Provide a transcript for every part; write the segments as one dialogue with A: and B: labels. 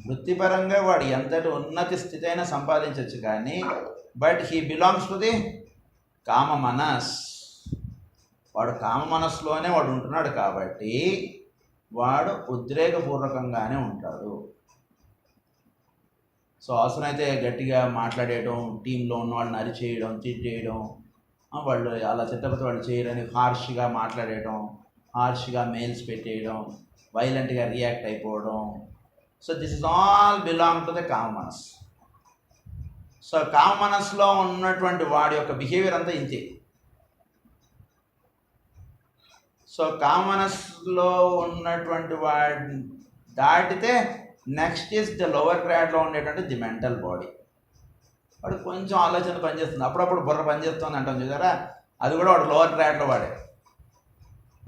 A: వృత్తిపరంగా వాడు ఎంతటి ఉన్నతి స్థితి అయినా సంపాదించవచ్చు, కానీ but he belongs to the kama manas. వాడు కామ మనస్సులోనే వాడు ఉంటున్నాడు కాబట్టి వాడు ఉద్రేకపూర్వకంగానే ఉంటాడు. సో అవసరమైతే గట్టిగా మాట్లాడేయడం, టీంలో ఉన్న వాళ్ళని అరిచేయడం, తిట్టేయడం, వాళ్ళు అలా తిట్టకపోతే వాళ్ళు చేయరని హార్ష్గా మాట్లాడేయడం, హార్ష్గా మెయిల్స్ పెట్టేయడం, వైలెంట్గా రియాక్ట్ అయిపోవడం. So this is all belong to the kama manas. So కామ మనస్సులో ఉన్నటువంటి వాడి యొక్క బిహేవియర్ అంతా ఇంతే. సో కామ మనస్సులో ఉన్నటువంటి వాడిని దాటితే నెక్స్ట్ ఈజ్ ద లోవర్ గ్రాడ్లో ఉండేటువంటి ది మెంటల్ బాడీ. వాడు కొంచెం ఆలోచన పనిచేస్తుంది, అప్పుడప్పుడు బుర్ర పనిచేస్తుంది అంటాం చూసారా, అది కూడా వాడు లోవర్ గ్రాడ్లో వాడే.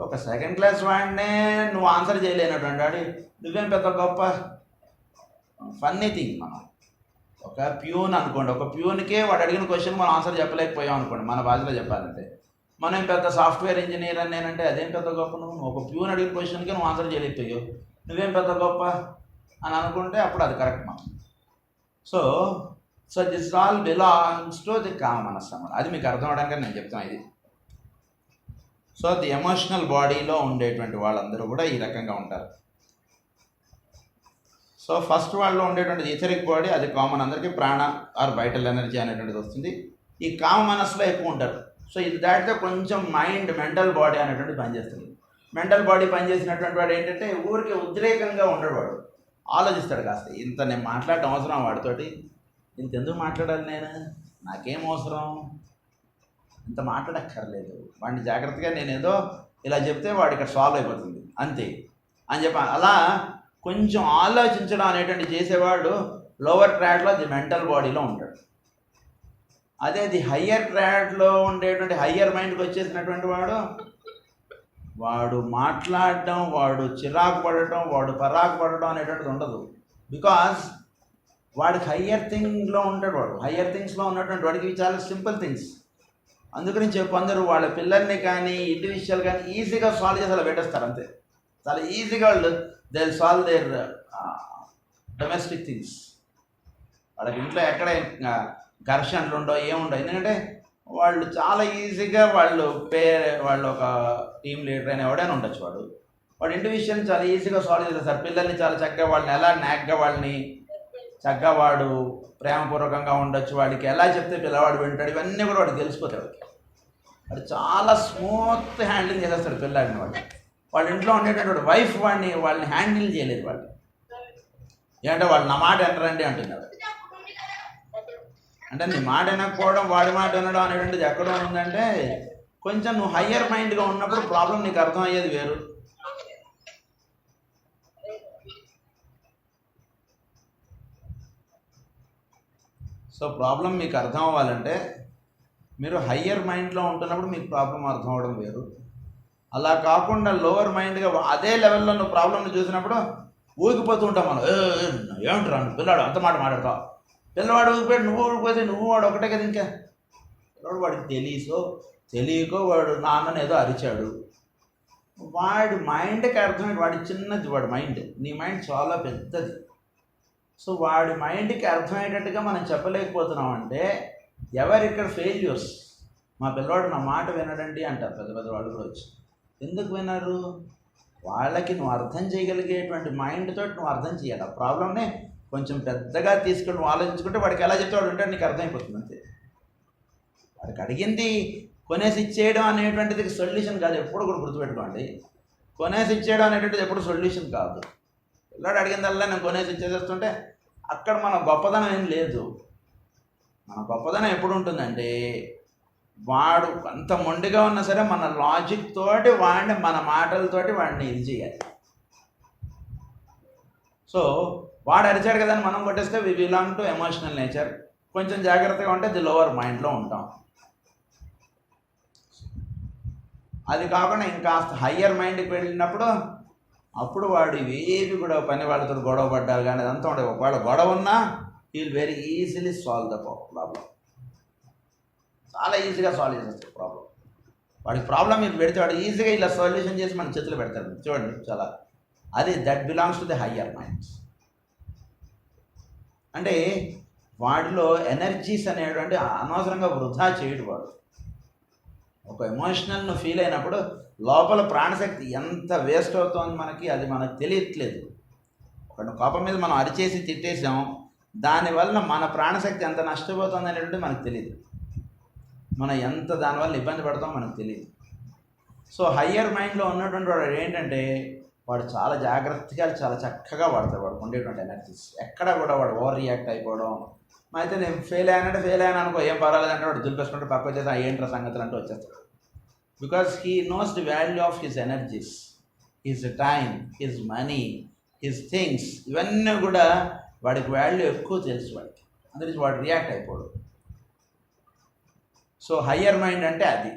A: ఒక సెకండ్ క్లాస్ వాడినే నువ్వు ఆన్సర్ చేయలేనటువంటి వాడి నువ్వేం పెద్ద గొప్ప. ఫన్నీ థింగ్, మనం ఒక ప్యూన్ అనుకోండి, ఒక ప్యూన్కే వాడు అడిగిన క్వశ్చన్ మనం ఆన్సర్ చెప్పలేకపోయాం అనుకోండి, మన భాషలో చెప్పాలంటే. మనం పెద్ద సాఫ్ట్వేర్ ఇంజనీర్ అని నేనంటే అదేం పెద్ద గొప్ప. నువ్వు ఒక ప్యూన్ అడిగిన క్వశ్చన్కి నువ్వు ఆన్సర్ చేయలేకపోయావు, నువ్వేం పెద్ద గొప్ప అని అనుకుంటే అప్పుడు అది కరెక్ట్ మనం. So this all belongs to the kama మనస్సు అన్నమాట. అది మీకు అర్థం అవడానికి నేను చెప్తాను ఇది. సో ది ఎమోషనల్ బాడీలో ఉండేటువంటి వాళ్ళందరూ కూడా ఈ రకంగా ఉంటారు. సో ఫస్ట్ వాళ్ళలో ఉండేటువంటి ఇథరిక్ బాడీ, అది కామన్ అందరికీ, ప్రాణ ఆర్ వైటల్ ఎనర్జీ అనేటువంటిది వస్తుంది. ఈ కామ మనస్సులో ఎక్కువ ఉంటారు. సో ఇది దాటితే కొంచెం మైండ్, మెంటల్ బాడీ అనేటువంటిది పనిచేస్తుంది. మెంటల్ బాడీ పనిచేసినటువంటి వాడు ఏంటంటే ఊరికి ఉద్రేకంగా ఉండేవాడు, ఆలోచిస్తాడు కాస్త. ఇంత నేను మాట్లాడటం అవసరం వాడితోటి, ఇంతెందుకు మాట్లాడాలి, నేను నాకేం అవసరం, ఇంత మాట్లాడక్కర్లేదు, వాడిని జాగ్రత్తగా నేను ఏదో ఇలా చెప్తే వాడు ఇక్కడ సాల్వ్ అయిపోతుంది అంతే అని చెప్పి అలా కొంచెం ఆలోచించడం అనేటువంటి చేసేవాడు లోవర్ ట్రాడ్లో ది మెంటల్ బాడీలో ఉంటాడు. అదే ది హయ్యర్ ట్రాడ్లో ఉండేటువంటి హయ్యర్ మైండ్కి వచ్చేసినటువంటి వాడు మాట్లాడడం, వాడు చిరాకు పడటం, వాడు పరాకు పడటం అనేటువంటిది ఉండదు. బికాజ్ వాడికి హయ్యర్ థింగ్లో ఉంటాడు. వాడు హయ్యర్ థింగ్స్లో ఉన్నటువంటి వాడికి చాలా సింపుల్ థింగ్స్. అందుకని చెప్పు అందరూ వాళ్ళ పిల్లల్ని కానీ ఇండివిజువల్ కానీ ఈజీగా సాల్వ్ చేసి అలా పెట్టేస్తారు అంతే. చాలా ఈజీగా వాళ్ళు they will solve there domestic things. వాళ్ళకి ఇంట్లో ఎక్కడ ఘర్షణలు ఉండవు, ఏముండవు. ఎందుకంటే వాళ్ళు చాలా ఈజీగా వాళ్ళు ఒక టీమ్ లీడర్ అయినా ఎవడైనా ఉండొచ్చు. వాడు ఇండివిజువల్ని చాలా ఈజీగా సాల్వ్ చేస్తారు. పిల్లల్ని చాలా చక్కగా వాళ్ళని ఎలా నాగ్గా వాళ్ళని చక్కగా వాడు ప్రేమపూర్వకంగా ఉండొచ్చు, వాడికి ఎలా చెప్తే పిల్లవాడు వింటాడు, ఇవన్నీ కూడా వాడికి తెలిసిపోతాడు. వాడు చాలా స్మూత్ హ్యాండిల్ చేసేస్తాడు పిల్లాడిని. వాళ్ళ ఇంట్లో ఉండేటటువంటి వైఫ్ వాళ్ళని హ్యాండిల్ చేయలేదు. వాళ్ళు ఏంటంటే వాళ్ళు నా మాట వినరండి అంటున్నారు. అంటే నీ మాట వినకపోవడం, వాడి మాట వినడం అనేటువంటిది ఎక్కడో ఉందంటే కొంచెం నువ్వు హయ్యర్ మైండ్గా ఉన్నప్పుడు ప్రాబ్లం నీకు అర్థం అయ్యేది వేరు. సో ప్రాబ్లం మీకు అర్థం అవ్వాలంటే మీరు హయ్యర్ మైండ్లో ఉంటున్నప్పుడు మీకు ప్రాబ్లం అర్థం అవ్వడం వేరు. అలా కాకుండా లోవర్ మైండ్గా అదే లెవెల్లో నువ్వు ప్రాబ్లమ్ని చూసినప్పుడు ఊగిపోతూ ఉంటాం మనం. ఏమంటారు అన్న పిల్లాడు అంత మాట మాట్లాడతావు, పిల్లవాడు ఊగిపోయాడు, నువ్వు ఊగిపోతే నువ్వు వాడు ఒకటే కదా. ఇంకా పిల్లవాడు వాడికి తెలియకో వాడు నాన్నని ఏదో అరిచాడు, వాడి మైండ్కి అర్థమైంది. వాడి చిన్నది వాడి మైండ్, నీ మైండ్ చాలా పెద్దది. సో వాడి మైండ్కి అర్థమయ్యేటట్టుగా మనం చెప్పలేకపోతున్నాం అంటే ఎవరు ఇక్కడ ఫెయిల్యూర్స్. మా పిల్లవాడు నా మాట వినడండి అంటారు పెద్ద పెద్ద వాళ్ళు కూడా వచ్చి. ఎందుకు వినరు? వాళ్ళకి నువ్వు అర్థం చేయగలిగేటువంటి మైండ్ తోటి నువ్వు అర్థం చేయాలి. ఆ ప్రాబ్లమ్ని కొంచెం పెద్దగా తీసుకుని నువ్వు ఆలోచించుకుంటే వాడికి ఎలా చెప్తే వాడు ఉంటాడు నీకు అర్థమైపోతుంది అంతే. వాడికి అడిగింది కొనేసి ఇచ్చేయడం అనేటువంటిది సొల్యూషన్ కాదు. ఎప్పుడు కూడా గుర్తుపెట్టుకోండి, కొనేసి ఇచ్చేయడం అనేటువంటిది ఎప్పుడు సొల్యూషన్ కాదు. పిల్లాడు అడిగిందల్లా నేను కొనేసి ఇచ్చేసేస్తుంటే అక్కడ మన గొప్పదనం ఏం లేదు. మన గొప్పదనం ఎప్పుడు ఉంటుందంటే వాడు అంత మొండిగా ఉన్నా సరే మన లాజిక్ తోటి వాడిని, మన మాటలతోటి వాడిని ఇది చేయాలి. సో వాడు అరిచాడు కదా అని మనం కొట్టేస్తే we belong to emotional nature. కొంచెం జాగ్రత్తగా ఉంటే ది లోవర్ మైండ్లో ఉంటాం. అది కాకుండా ఇంకాస్త హయ్యర్ మైండ్కి వెళ్ళినప్పుడు అప్పుడు వాడు ఇవేవి కూడా పని వాళ్ళతో గొడవ పడ్డారు కానీ అదంతా ఉండే. ఒకవేళ గొడవ ఉన్నా he will very easily solve the problem. చాలా ఈజీగా సాల్వ్ చేసేస్తాడు ప్రాబ్లం. వాడికి ప్రాబ్లం మీరు పెడితే వాడు ఈజీగా ఇలా సొల్యూషన్ చేసి మన చేతులు పెడతాడు. చూడండి చాలా అది that belongs to the higher minds. అంటే వాడిలో ఎనర్జీస్ అనేటువంటి అనవసరంగా వృధా చేయడు వాడు. ఒక ఎమోషనల్ను ఫీల్ అయినప్పుడు లోపల ప్రాణశక్తి ఎంత వేస్ట్ అవుతోంది మనకి, అది మనకు తెలియట్లేదు. ఒక కోపం మీద మనం అరిచేసి తిట్టేసాం, దానివల్ల మన ప్రాణశక్తి ఎంత నష్టపోతుంది అనేటువంటి మనకు తెలియదు. మనం ఎంత దానివల్ల ఇబ్బంది పడతామో మనకు తెలియదు. సో హయ్యర్ మైండ్లో ఉన్నటువంటి వాడు ఏంటంటే వాడు చాలా జాగ్రత్తగా చాలా చక్కగా వాడతాడు. వాడు ఉండేటువంటి ఎనర్జీస్ ఎక్కడ కూడా వాడు ఓవర్ రియాక్ట్ అయిపోవడం, అయితే నేను ఫెయిల్ అయ్యాను అనుకో, ఏం పర్వాలేదు అంటే వాడు దులిపేసుకుంటే పక్క వచ్చేసి ఏంట్రా సంగతులు అంటూ వచ్చేస్తాడు. Because he knows the value of his energies, his time, his money, his things, ఇవన్నీ కూడా వాడికి వాల్యూ ఎక్కువ తెలుసు వాడికి, అందుకే వాడు రియాక్ట్ అయిపోడు. సో హయ్యర్ మైండ్ అంటే అది.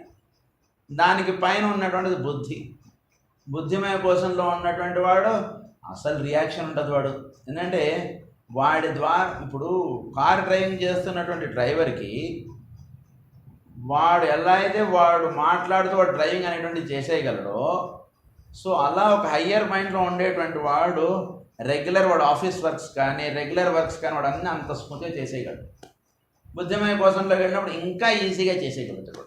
A: దానికి పైన ఉన్నటువంటిది బుద్ధి. బుద్ధిమయ కోశంలో ఉన్నటువంటి వాడు అసలు రియాక్షన్ ఉంటుంది వాడు. ఎందుకంటే వాడి ద్వారా ఇప్పుడు కార్ డ్రైవింగ్ చేస్తున్నటువంటి డ్రైవర్కి వాడు ఎలా అయితే వాడు మాట్లాడుతూ వాడు డ్రైవింగ్ అనేటువంటిది చేసేయగలడో, సో అలా ఒక హయ్యర్ మైండ్లో ఉండేటువంటి వాడు వాడు ఆఫీస్ వర్క్స్ కానీ రెగ్యులర్ వర్క్స్ కానీ వాడు అన్నీ అంత స్మూత్గా చేసేయగలడు. బుద్ధిమయ కోశంలోకి వెళ్ళినప్పుడు ఇంకా ఈజీగా చేసేయగలుగుతాడు.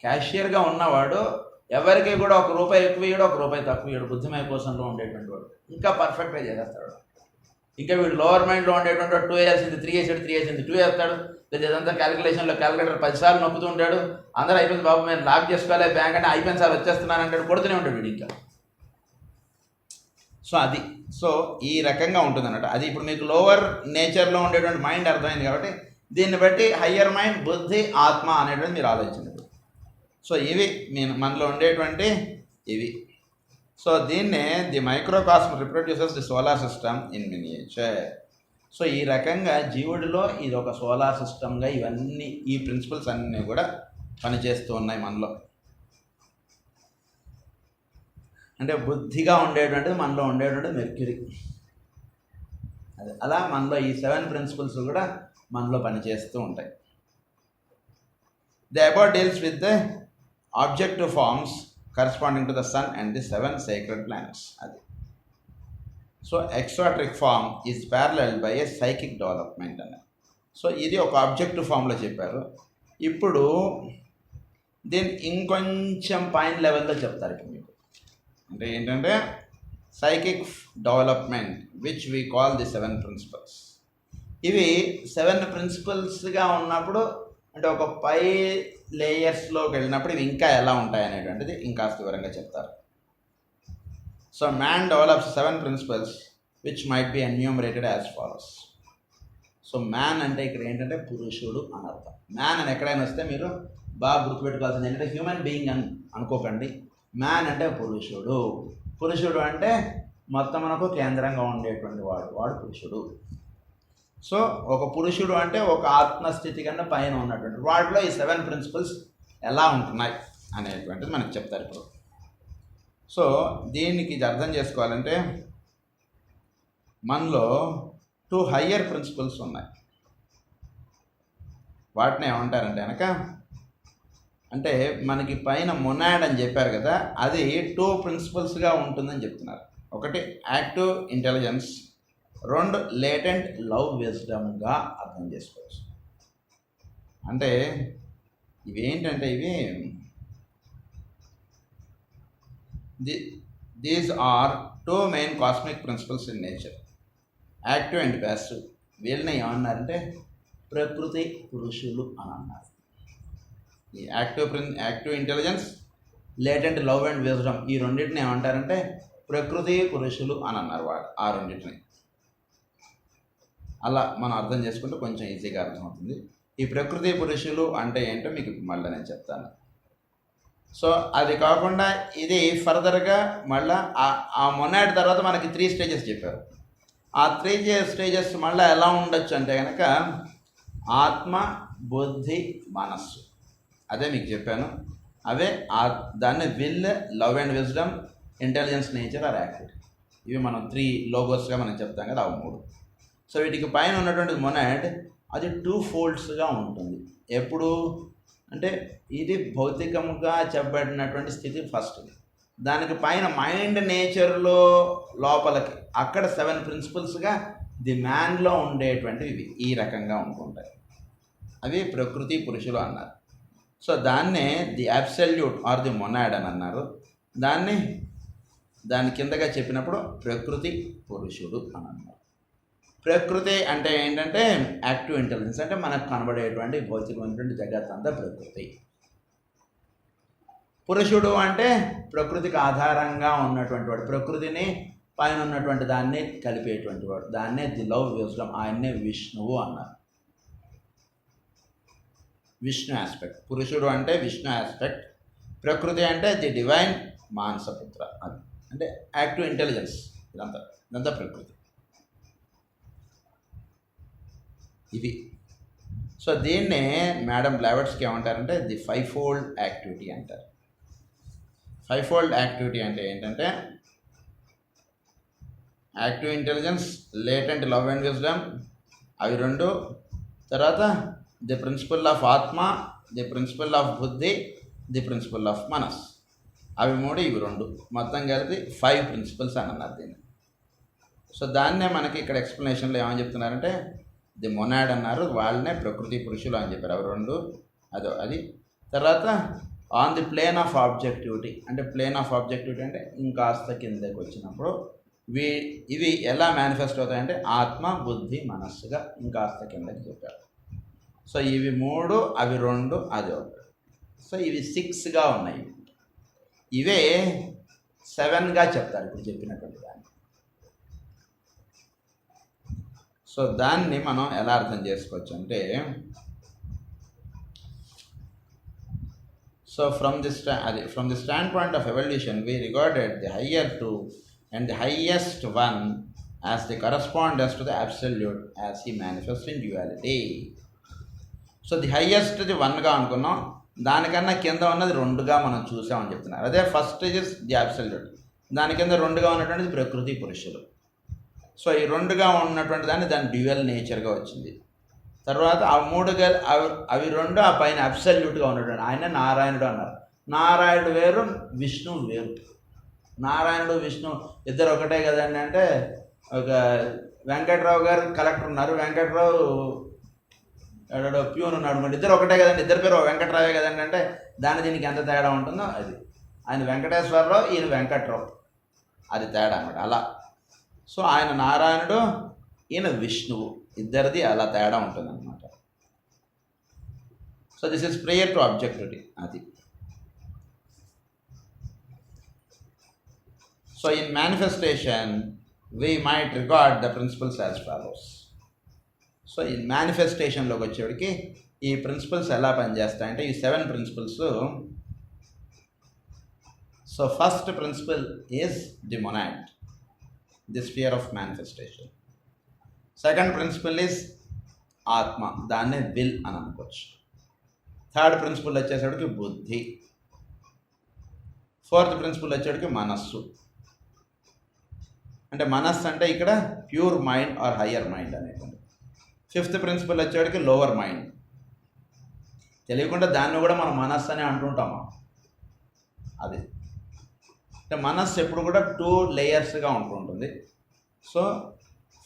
A: క్యాషియర్గా ఉన్నవాడు ఎవరికి కూడా ₹1 ఎక్కువ ఇవ్వడు, ₹1 తక్కువ ఇవ్వడు. బుద్ధిమయ కోశంలో ఉండేటువంటి వాడు ఇంకా పర్ఫెక్ట్గా చేసేస్తాడు. ఇంకా వీడు లోవర్ మైండ్లో ఉండేటువంటి వాడు 2 వేయాల్సింది 3 వేసాడు, 3 వేసింది 2 వేస్తాడు. లేదా ఇదంతా క్యాలిక్యులేషన్లో క్యాలిక్యులేటర్ 10 సార్లు నొక్కుతూ ఉంటాడు. అందరూ అయిపోయింది బాబు నేను లాక్ చేసుకోవాలి బ్యాంక్ అంటే అయిపోయింది సార్ వచ్చేస్తున్నాను అంటాడు, కొడుతూనే ఉంటాడు వీడు ఇంకా. సో అది ఈ రకంగా ఉంటుంది అన్నట్టు. అది ఇప్పుడు మీకు లోవర్ నేచర్లో ఉండేటువంటి మైండ్ అర్థమైంది కాబట్టి దీన్ని బట్టి హయ్యర్ మైండ్, బుద్ధి, ఆత్మ అనేటువంటి మీరు ఆలోచించండి. సో ఇవి మనలో ఉండేటువంటి ఇవి. సో దీన్నే the microcosm reproduces the solar system in miniature. So ఈ రకంగా జీవుడిలో ఇది ఒక సోలార్ సిస్టమ్గా ఇవన్నీ ఈ ప్రిన్సిపల్స్ అన్నీ కూడా పనిచేస్తూ ఉన్నాయి మనలో. అంటే బుద్ధిగా ఉండేటువంటిది మనలో ఉండేటువంటిది మెర్క్యూరీ. అదే అలా మనలో ఈ 7 ప్రిన్సిపల్స్ కూడా మనలో పనిచేస్తూ ఉంటాయి. The about deals with the objective forms corresponding to the sun and the 7 sacred planets. అది so exoteric form is parallel by a psychic development అని. సో ఇది ఒక ఆబ్జెక్టివ్ ఫామ్లో చెప్పారు. ఇప్పుడు దీన్ని ఇంకొంచెం పైన లెవెల్లో చెప్తారు ఇప్పుడు మీకు. అంటే ఏంటంటే psychic development which we call the 7 principles. ఇవి 7 ప్రిన్సిపల్స్గా ఉన్నప్పుడు అంటే ఒక పై లేయర్స్లోకి వెళ్ళినప్పుడు ఇవి ఇంకా ఎలా ఉంటాయి అనేటువంటిది ఇంకాస్త వివరంగా చెప్తారు. So man develops 7 principles which might be enumerated as follows. So man అంటే ఇక్కడ ఏంటంటే పురుషుడు అని అర్థం. మ్యాన్ అని ఎక్కడైనా వస్తే మీరు బాగా గుర్తుపెట్టుకోవాల్సింది ఏంటంటే హ్యూమన్ బీయింగ్ అని అనుకోకండి. మ్యాన్ అంటే పురుషుడు. పురుషుడు అంటే మొత్తం మనకు కేంద్రంగా ఉండేటువంటి వాడు పురుషుడు. సో ఒక పురుషుడు అంటే ఒక ఆత్మస్థితి కన్నా పైన ఉన్నటువంటి వాటిలో ఈ 7 ప్రిన్సిపల్స్ ఎలా ఉంటున్నాయి అనేటువంటిది మనకు చెప్తారు ఇప్పుడు. సో దీనికి ఇది అర్థం చేసుకోవాలంటే మనలో 2 హయ్యర్ ప్రిన్సిపల్స్ ఉన్నాయి. వాటిని ఏమంటారంటే కనుక అంటే మనకి పైన మొనాడ్ అని చెప్పారు కదా, అది 2 ప్రిన్సిపల్స్గా ఉంటుందని చెప్తున్నారు. ఒకటి యాక్టివ్ ఇంటెలిజెన్స్, 2 లేటెంట్ లవ్ విజ్డమ్గా అర్థం చేసుకోవచ్చు. అంటే ఇవేంటంటే ఇవి these are 2 main cosmic principles in nature, active and passive. వీళ్ళని ఏమన్నారంటే ప్రకృతి పురుషులు అని అన్నారు. ఈ active intelligence, latent love and wisdom, ఈ రెండింటిని ఏమంటారంటే ప్రకృతి పురుషులు అని అన్నారు వాడు. ఆ రెండింటిని అలా మనం అర్థం చేసుకుంటే కొంచెం ఈజీగా అర్థమవుతుంది. ఈ ప్రకృతి పురుషులు అంటే ఏంటో మీకు మళ్ళీ నేను చెప్తాను. సో అది కాకుండా ఇది ఫర్దర్గా మళ్ళీ ఆ మొనాడ్ తర్వాత మనకి 3 స్టేజెస్ చెప్పారు. ఆ 3 స్టేజెస్ మళ్ళీ ఎలా ఉండొచ్చు అంటే కనుక ఆత్మ, బుద్ధి, మనస్సు. అదే మీకు చెప్పాను. అవే దాన్ని will, love and wisdom, intelligence, nature or activity. ఇవి మనం 3 లోగోస్గా మనం చెప్తాం కదా, అవి 3. సో వీటికి పైన ఉన్నటువంటి మొనాడ్ అది 2 ఫోల్డ్స్గా ఉంటుంది. ఎప్పుడు అంటే ఇది భౌతికంగా చెప్పబడినటువంటి స్థితి ఫస్ట్. దానికి పైన మైండ్ నేచర్లో లోపలికి అక్కడ 7 ప్రిన్సిపల్స్గా ది మ్యాన్లో ఉండేటువంటివి ఇవి ఈ రకంగా ఉంటుంటాయి. అవి ప్రకృతి పురుషులు అన్నారు. సో దాన్నే the absolute or the monad అని అన్నారు. దాని కిందగా చెప్పినప్పుడు ప్రకృతి పురుషుడు అని అన్నారు. ప్రకృతి అంటే ఏంటంటే యాక్టివ్ ఇంటెలిజెన్స్, అంటే మనకు కనబడేటువంటి భౌతికమైనటువంటి జగత్ అంతా ప్రకృతి. పురుషుడు అంటే ప్రకృతికి ఆధారంగా ఉన్నటువంటి వాడు, ప్రకృతిని పైన ఉన్నటువంటి దాన్ని కలిపేటువంటి వాడు, దాన్నే ది లవ్ విజ్డమ్, ఆయన్నే విష్ణువు అన్నారు. విష్ణు ఆస్పెక్ట్. పురుషుడు అంటే విష్ణు ఆస్పెక్ట్, ప్రకృతి అంటే ది డివైన్ మానసపుత్ర, అది అంటే యాక్టివ్ ఇంటెలిజెన్స్. ఇదంతా ప్రకృతి ఇది. సో దీన్నే మేడం బ్లావెట్స్కి ఏమంటారంటే ది 5-fold యాక్టివిటీ అంటారు. 5-fold యాక్టివిటీ అంటే ఏంటంటే active intelligence, latent love and wisdom, అవి రెండు. తర్వాత ది ప్రిన్సిపల్ ఆఫ్ ఆత్మ, ది ప్రిన్సిపల్ ఆఫ్ బుద్ధి, ది ప్రిన్సిపల్ ఆఫ్ మనస్, అవి మూడు, ఇవి రెండు, మొత్తం కలిపి 5 ప్రిన్సిపల్స్ అని అన్నారు దీన్ని. సో దాన్నే మనకి ఇక్కడ ఎక్స్ప్లెనేషన్లో ఏమని చెప్తున్నారంటే ది మొనాడ్ అన్నారు, వాళ్ళనే ప్రకృతి పురుషులు అని చెప్పారు, అవి రెండు. అది తర్వాత on the plane of objectivity, అంటే ప్లేన్ ఆఫ్ ఆబ్జెక్టివిటీ అంటే ఇంకాస్త కిందకి వచ్చినప్పుడు ఇవి ఎలా మేనిఫెస్ట్ అవుతాయంటే ఆత్మ, బుద్ధి, మనస్సుగా ఇంకాస్త కిందకి చెప్పారు. సో ఇవి 3, అవి 2, అది 1. సో ఇవి 6గా ఉన్నాయి. ఇవే 7గా చెప్తారు ఇప్పుడు చెప్పినటువంటి దాన్ని. సో దాన్ని మనం ఎలా అర్థం చేసుకోవచ్చు అంటే, so from the stand point of evolution we regarded the higher two and the highest one as the correspondence to the absolute as he manifests in duality. So the హైయెస్ట్ది 1గా అనుకున్నాం, దానికన్నా కింద ఉన్నది 2గా మనం చూసామని చెప్తున్నారు. అదే ఫస్ట్ ఇస్ ది అబ్సల్యూట్, దాని కింద 2గా ఉన్నటువంటిది ప్రకృతి పురుషులు. సో ఈ 2గా ఉన్నటువంటి దాని డ్యూయల్ నేచర్గా వచ్చింది. తర్వాత ఆ 3గా అవి 2, ఆ పైన అబ్సల్యూట్గా ఉన్నటువంటి ఆయన నారాయణుడు అన్నారు. నారాయణుడు వేరు, విష్ణువు వేరు. నారాయణుడు విష్ణు ఇద్దరు ఒకటే కదండి. అంటే ఒక వెంకట్రావు గారు కలెక్టర్ ఉన్నారు, వెంకట్రావు ప్యూన్ ఉన్నాడు అనుకోండి, ఇద్దరు ఒకటే కదండి, ఇద్దరు పేరు వెంకట్రావే కదండి. అంటే దీనికి ఎంత తేడా ఉంటుందో అది. ఆయన వెంకటేశ్వరరావు, ఈయన వెంకట్రావు, అది తేడా అన్నమాట. అలా సో ఆయన నారాయణుడు, ఈయన విష్ణువు, ఇద్దరిది అలా తేడా ఉంటుంది అన్నమాట. So this is prayer to objectivity, అది. So in manifestation we might regard the principles as follows. So ఈ మేనిఫెస్టేషన్లోకి వచ్చేవాడికి ఈ ప్రిన్సిపల్స్ ఎలా పనిచేస్తాయంటే ఈ 7 principles. So first principle is the monad, the sphere of manifestation. Second principle is atma, దాన్నే will అని అనుకోవచ్చు. థర్డ్ ప్రిన్సిపల్ వచ్చేసరికి బుద్ధి. ఫోర్త్ ప్రిన్సిపల్ వచ్చేటికి మనస్సు. అంటే మనస్సు అంటే ఇక్కడ pure mind or higher mind అనేటువంటి. ఫిఫ్త్ ప్రిన్సిపల్ వచ్చేటికి లోవర్ మైండ్. తెలియకుండా దాన్ని కూడా మనం మనస్సు అని అంటుంటాము. అది అంటే మనస్సు ఎప్పుడు కూడా 2 లేయర్స్గా ఉంటుంటుంది. సో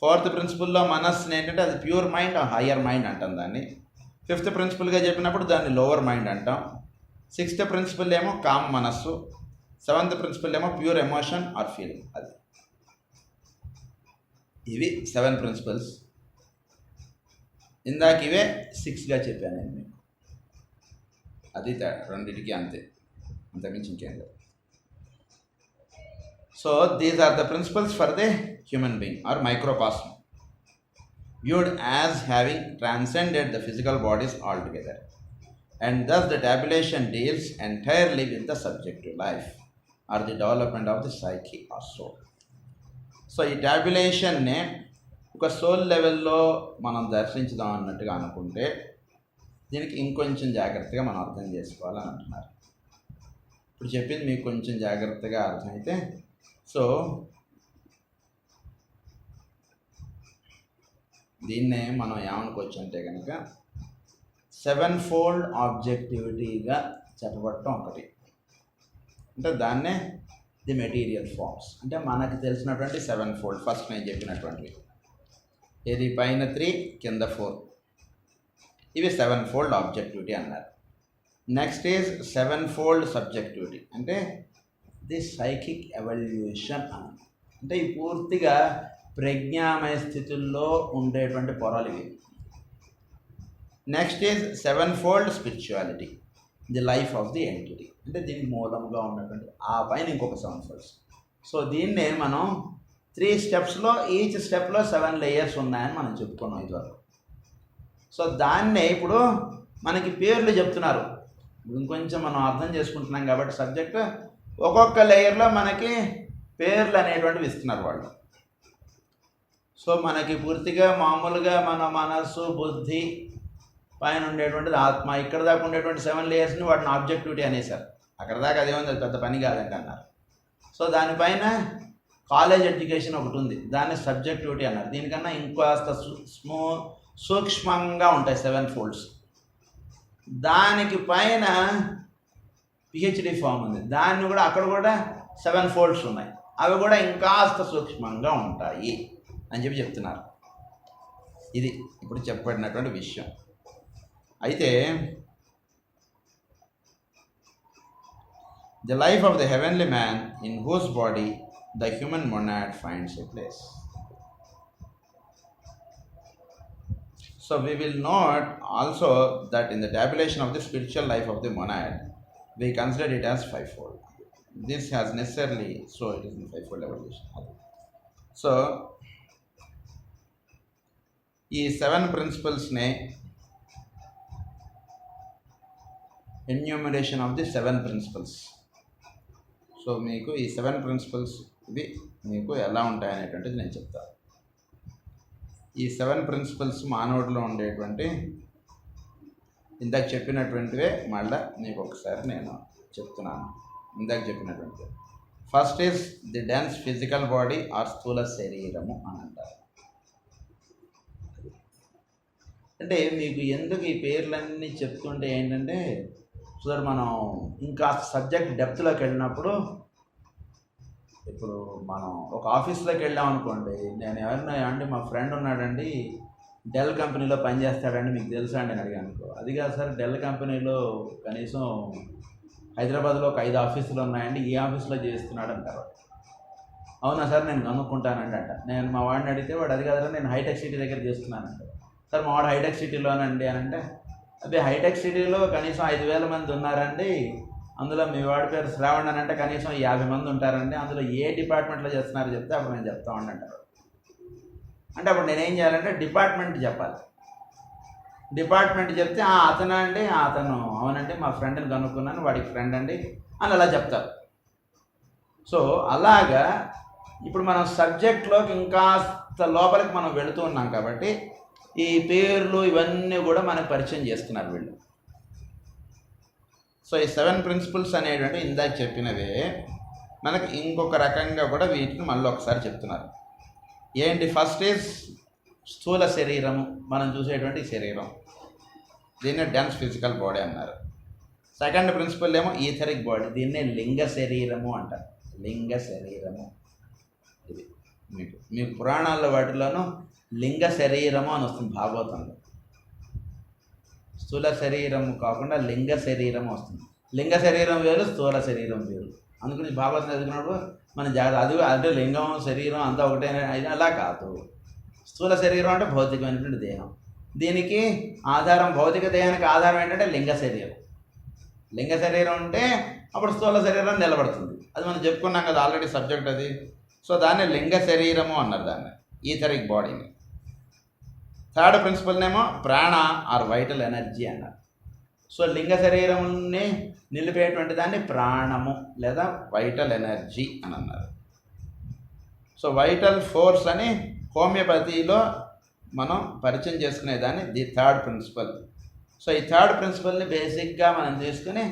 A: ఫోర్త్ ప్రిన్సిపల్లో మనస్సుని ఏంటంటే అది pure mind or higher mind అంటాం దాన్ని. ఫిఫ్త్ ప్రిన్సిపల్గా చెప్పినప్పుడు దాన్ని లోవర్ మైండ్ అంటాం. సిక్స్త్ ప్రిన్సిపల్ ఏమో కామ్ మనస్సు. సెవెంత్ ప్రిన్సిపల్ ఏమో ప్యూర్ ఎమోషన్ ఆర్ ఫీలింగ్. అది ఇవి 7 ప్రిన్సిపల్స్. ఇందాక ఇవే 6గా చెప్పాను నేను మీకు. అది రెండింటికి అంతే, అంతకుమించి ఇంకేం లేదు. So these are the principles for the human being or microcosm, viewed as having transcended the physical bodies altogether, and thus the tabulation deals entirely with the subjective life or the development of the psyche or soul. So ఈ టాబ్యులేషన్నే ఒక soul లెవెల్లో మనం దర్శించుదాం అన్నట్టుగా అనుకుంటే దీనికి ఇంకొంచెం జాగ్రత్తగా మనం అర్థం చేసుకోవాలని అంటున్నారు. ఇప్పుడు చెప్పింది మీకు కొంచెం జాగ్రత్తగా అర్థమైతే, సో దీన్నే మనం ఏమనుకోవచ్చు అంటే కనుక 7-fold ఆబ్జెక్టివిటీగా చెప్పబడటం ఒకటి. అంటే దాన్నే ది మెటీరియల్ ఫార్మ్స్, అంటే మనకు తెలిసినటువంటి 7-fold ఫస్ట్ నేను చెప్పినటువంటి. ఇది పైన 3 కింద 4. ఇవి 7-fold ఆబ్జెక్టివిటీ అన్నారు. నెక్స్ట్ ఈజ్ 7-fold సబ్జెక్టివిటీ, అంటే ది సైకిక్ ఎవల్యూషన్ అన్నారు. అంటే ఈ పూర్తిగా ప్రజ్ఞామయ స్థితుల్లో ఉండేటువంటి పొరలు ఇవి. Next is 7-fold spirituality, the life of the entity, అంటే దీనికి మూలంగా ఉన్నటువంటి ఆ పైన ఇంకొక 7 folds. సో దీన్నే మనం 3 స్టెప్స్లో, ఈచ్ స్టెప్లో 7 లేయర్స్ ఉన్నాయని మనం చెప్పుకున్నాం ఇదివరకు. సో దాన్నే ఇప్పుడు మనకి పేర్లు చెప్తున్నారు. ఇంకొంచెం మనం అర్థం చేసుకుంటున్నాం కాబట్టి సబ్జెక్ట్, ఒక్కొక్క లేయర్లో మనకి పేర్లు అనేటువంటివి ఇస్తున్నారు వాళ్ళు. సో మనకి పూర్తిగా మామూలుగా మన మనస్సు, బుద్ధి పైన ఉండేటువంటిది ఆత్మ, ఇక్కడ దాకా ఉండేటువంటి 7 లేయర్స్ని వాటిని ఆబ్జెక్టివిటీ అనేసారు. అక్కడ దాకా అదేముంది, అది పెద్ద పని కాదంటే అన్నారు. సో దానిపైన కాలేజ్ ఎడ్యుకేషన్ ఒకటి ఉంది, దాన్ని సబ్జెక్టివిటీ అన్నారు. దీనికన్నా ఇంకాస్త సూక్ష్మంగా ఉంటాయి 7 folds. దానికి పైన పిహెచ్డి ఫామ్ ఉంది, దాన్ని కూడా అక్కడ కూడా 7 folds ఉన్నాయి, అవి కూడా ఇంకాస్త సూక్ష్మంగా ఉంటాయి అని చెప్తున్నారు. ఇది ఇప్పుడు చెప్పబడినటువంటి విషయం. అయితే the life of the heavenly man in who's body the human monad finds a place. So we will note also that in the tabulation of the spiritual life of the monad, we consider it as 5-fold. This has necessarily, so it is in 5-fold evolution. So, ఈ 7 principles-నే enumeration of the 7 principles. So మీకు ఈ 7 principles ఇవి మీకు ఎలా ఉంటాయనేటువంటిది నేను చెప్తాను. ఈ 7 principles మానవుడిలో ఉండేటువంటి ఇందాక చెప్పినటువంటివే మళ్ళీ మీకు ఒకసారి నేను చెప్తున్నాను. ఇందాక చెప్పినటువంటివి, first is the dense physical body or స్థూల శరీరము అని అంటారు. అంటే మీకు ఎందుకు ఈ పేర్లన్నీ చెప్తుంటే ఏంటంటే, సార్ మనం ఇంకా సబ్జెక్ట్ డెప్త్లోకి వెళ్ళినప్పుడు, ఇప్పుడు మనం ఒక ఆఫీస్లోకి వెళ్ళాం అనుకోండి, నేను ఎవరైనా అండి మా ఫ్రెండ్ ఉన్నాడండి డెల్ కంపెనీలో పనిచేస్తాడండి మీకు తెలుసా అండి అని అడిగాను అనుకో, అది కాదు సార్ డెల్ కంపెనీలో కనీసం హైదరాబాద్లో ఒక 5 ఆఫీసులు ఉన్నాయండి, ఈ ఆఫీస్లో చేస్తున్నాడు అంటారు. అవునా సార్ నేను కనుక్కుంటానండి అంట. నేను మా వాడిని అడిగితే వాడు అది కాదు నేను హైటెక్ సిటీ దగ్గర చేస్తున్నానంట. సార్ మా వాడు హైటెక్ సిటీలోనండి అని అంటే, అదే హైటెక్ సిటీలో కనీసం 5,000 మంది ఉన్నారండి, అందులో మీ వాడి పేరు శ్రావణ్ అని అంటే కనీసం 50 మంది ఉంటారండి, అందులో ఏ డిపార్ట్మెంట్లో చేస్తున్నారో చెప్తే అప్పుడు నేను చెప్తామండి అంటారు. అంటే అప్పుడు నేనేం చేయాలంటే డిపార్ట్మెంట్ చెప్పాలి. డిపార్ట్మెంట్ చెప్తే అతను అండి, అతను అవునండి మా ఫ్రెండ్ని కనుక్కున్నాను వాడికి ఫ్రెండ్ అండి అని అలా చెప్తారు. సో అలాగా ఇప్పుడు మనం సబ్జెక్ట్లోకి ఇంకాస్త లోపలికి మనం వెళుతూ ఉన్నాం కాబట్టి ఈ పేర్లు ఇవన్నీ కూడా మనకు పరిచయం చేస్తున్నారు వీళ్ళు. సో ఈ 7 principles అనేటువంటి ఇందాక చెప్పినవే మనకి ఇంకొక రకంగా కూడా వీటిని మళ్ళీ ఒకసారి చెప్తున్నారు. ఏంటి, ఫస్ట్ ఈజ్ స్థూల శరీరము, మనం చూసేటువంటి శరీరం, దీన్నే డెన్స్ ఫిజికల్ బాడీ అన్నారు. సెకండ్ ప్రిన్సిపల్ ఏమో ఈథరిక్ బాడీ, దీన్నే లింగ శరీరము అంటారు. లింగ శరీరము ఇది మీకు పురాణాల్లో వాటిలోనూ లింగ శరీరము అని వస్తుంది భాగవతంలో. స్థూల శరీరము కాకుండా లింగ శరీరం వస్తుంది. లింగ శరీరం వేరు, స్థూల శరీరం వేరు. అందుకని భాగవతం చదివినప్పుడు మన జాగ్రత్త, అది అంటే లింగం శరీరం అంతా ఒకటే అలా కాదు. స్థూల శరీరం అంటే భౌతికమైనటువంటి దేహం, దీనికి ఆధారం, భౌతిక దేహానికి ఆధారం ఏంటంటే లింగ శరీరం. లింగ శరీరం ఉంటే అప్పుడు స్థూల శరీరం నిలబడుతుంది. అది మనం చెప్పుకున్నాం కదా ఆల్రెడీ సబ్జెక్ట్ అది. సో దాన్ని లింగ శరీరము అన్నారు, దాన్ని ఈథరిక్ బాడీని. థర్డ్ ప్రిన్సిపల్నేమో ప్రాణ ఆర్ వైటల్ ఎనర్జీ అన్నారు. సో లింగ శరీరంని నిలిపేటువంటి దాన్ని ప్రాణము లేదా వైటల్ ఎనర్జీ అని అన్నారు. సో వైటల్ ఫోర్స్ అని హోమియోపతిలో మనం పరిచయం చేసుకునేదాన్ని ది థర్డ్ ప్రిన్సిపల్. సో ఈ థర్డ్ ప్రిన్సిపల్ని బేసిక్గా మనం తీసుకుని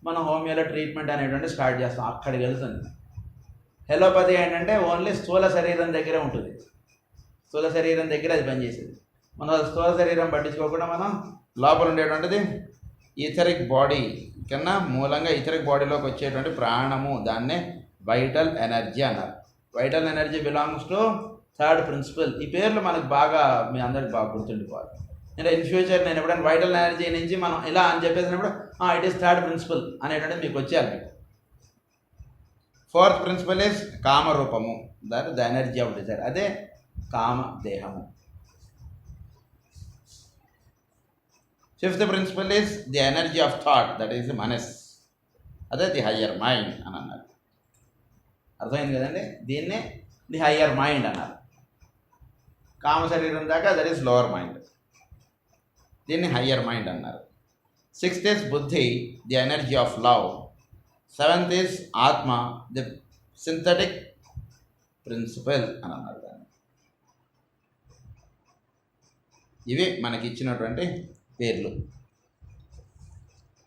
A: మనం హోమియోలో ట్రీట్మెంట్ అనేటువంటి స్టార్ట్ చేస్తాం. అక్కడికి వెళ్తుంది. హెలోపతి ఏంటంటే ఓన్లీ స్థూల శరీరం దగ్గరే ఉంటుంది, స్థూల శరీరం దగ్గర అది పనిచేసేది. మన స్థూల శరీరం పట్టించుకోకుండా మనం లోపల ఉండేటువంటిది ఈథరిక్ బాడీ కన్నా మూలంగా ఈథరిక్ బాడీలోకి వచ్చేటువంటి ప్రాణము, దాన్నే వైటల్ ఎనర్జీ అన్నారు. Vital energy belongs to third principal. ఈ పేర్లు మనకు బాగా మీ అందరికి బాగా గుర్తుండిపోవాలి. అంటే ఇన్ ఫ్యూచర్ నేను ఎప్పుడైనా వైటల్ ఎనర్జీ నుంచి మనం ఇలా అని చెప్పేసినప్పుడు ఇట్ ఈస్ థర్డ్ ప్రిన్సిపల్ అనేటువంటిది మీకు వచ్చేయాలి మీకు. ఫోర్త్ ప్రిన్సిపల్ ఈజ్ కామరూపము, that the energy of desire, అదే కామ దేహము. Fifth principle is the energy of thought, that is manas, అదే ది హయ్యర్ మైండ్ అని అన్నారు. అర్థమైంది కదండి? దీన్నే ది హయ్యర్ మైండ్ అన్నారు. కామ శరీరం దాకా దట్ ఈస్ లోవర్ మైండ్, దీన్ని హయ్యర్ మైండ్ అన్నారు. సిక్స్త్ ఈజ్ బుద్ధి, the energy of love. Seventh is ఆత్మ, ది సింథటిక్ ప్రిన్సిపల్ అని అన్నారు దాన్ని. ఇవి మనకి ఇచ్చినటువంటి పేర్లు.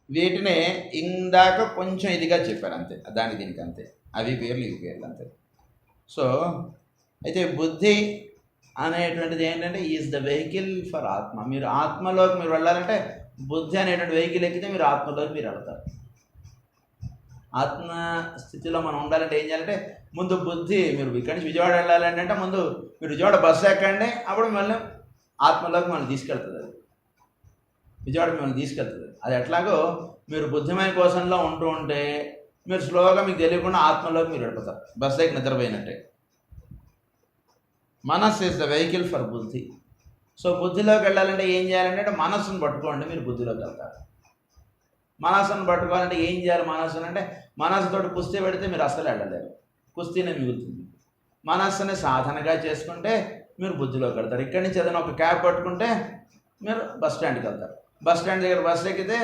A: వీటినే ఇందాక కొంచెం ఇదిగా చెప్పారు అంతే, దానికి దీనికి అంతే. అవి పేర్లు ఇవి పేర్లు అంతే. సో అయితే బుద్ధి అనేటువంటిది ఏంటంటే ఈజ్ ద వెహికల్ ఫర్ ఆత్మ. మీరు ఆత్మలోకి మీరు వెళ్ళాలంటే బుద్ధి అనేటువంటి వెహికల్ ఎక్కితే మీరు ఆత్మలోకి మీరు వెళ్తారు. ఆత్మ స్థితిలో మనం ఉండాలంటే ఏం చేయాలంటే ముందు బుద్ధి, మీరు ఇక్కడి నుంచి విజయవాడ వెళ్ళాలంటే ముందు మీరు విజయవాడ బస్సు ఎక్కండి, అప్పుడు మళ్ళీ ఆత్మలోకి మనం తీసుకెళ్తుంది. అది విజయవాడ మిమ్మల్ని తీసుకెళ్తుంది. అది ఎట్లాగో మీరు బుద్ధిమయ కోశంలో ఉంటూ ఉంటే మీరు స్లోగా మీకు తెలియకుండా ఆత్మలోకి మీరు వెళ్ళిపోతారు, బస్సు ఎక్కి నిద్రపోయినట్టే. మనస్ ఈజ్ ద వెహికల్ ఫర్ బుద్ధి. సో బుద్ధిలోకి వెళ్ళాలంటే ఏం చేయాలంటే మనస్సును పట్టుకోండి, మీరు బుద్ధిలోకి వెళ్తారు. మనస్సును పట్టుకోవాలంటే ఏం చేయాలి? మనస్సును అంటే మనస్సుతో కుస్తీ పెడితే మీరు అసలు వెళ్ళలేరు, కుస్తీనే మిగులుతుంది. మనస్సుని సాధనగా చేసుకుంటే మీరు బుద్ధిలోకి వెళ్తారు. ఇక్కడి నుంచి ఏదైనా ఒక క్యాబ్ పట్టుకుంటే మీరు బస్ స్టాండ్కి వెళ్తారు. బస్ స్టాండ్ దగ్గర బస్సు ఎక్కితే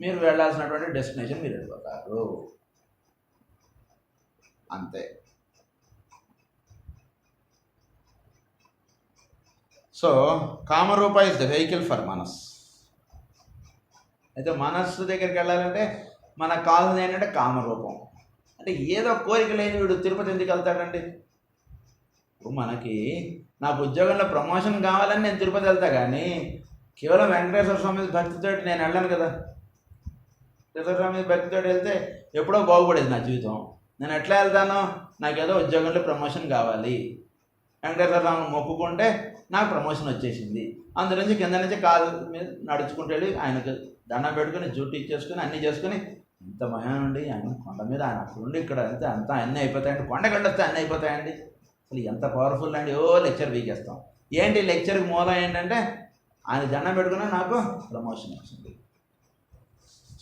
A: మీరు వెళ్ళాల్సినటువంటి డెస్టినేషన్ మీరు వెళ్ళిపోతారు. అంతే. So kamarupa is the vehicle for manas. అయితే మనస్సు దగ్గరికి వెళ్ళాలంటే మనకు కావాల్సింది ఏంటంటే కామరూపం. అంటే ఏదో కోరిక లేని వీడు తిరుపతి ఎందుకు వెళ్తాడండి? మనకి నాకు ఉద్యోగంలో ప్రమోషన్ కావాలని నేను తిరుపతి వెళ్తా, కానీ కేవలం వెంకటేశ్వర స్వామి భక్తితో నేను వెళ్ళాను కదా. వెంకటేశ్వర స్వామి భక్తితో వెళ్తే ఎప్పుడో బాగుపడేది నా జీవితం. నేను ఎట్లా వెళ్తాను? నాకేదో ఉద్యోగంలో ప్రమోషన్ కావాలి, వెంకటేశ్వర స్వామి మొక్కుకుంటే నాకు ప్రమోషన్ వచ్చేసింది. అందు నుంచి కింద నుంచి కాలు మీద నడుచుకుంటూ వెళ్ళి ఆయనకు దండం పెట్టుకుని జుట్టు ఇచ్చేసుకుని అన్నీ చేసుకుని ఇంత మహా అండి ఆయన కొండ మీద ఆయన అక్కడుండి ఇక్కడ వెళ్తే అంతా అన్నీ అయిపోతాయండి, కొండకి వెళ్ళొస్తే అన్నీ అయిపోతాయండి. అసలు ఎంత పవర్ఫుల్ అండి. లెక్చర్ వీకేస్తాం. ఏంటి లెక్చర్కి మూలం ఏంటంటే ఆయన దండం పెట్టుకుని నాకు ప్రమోషన్ వచ్చింది.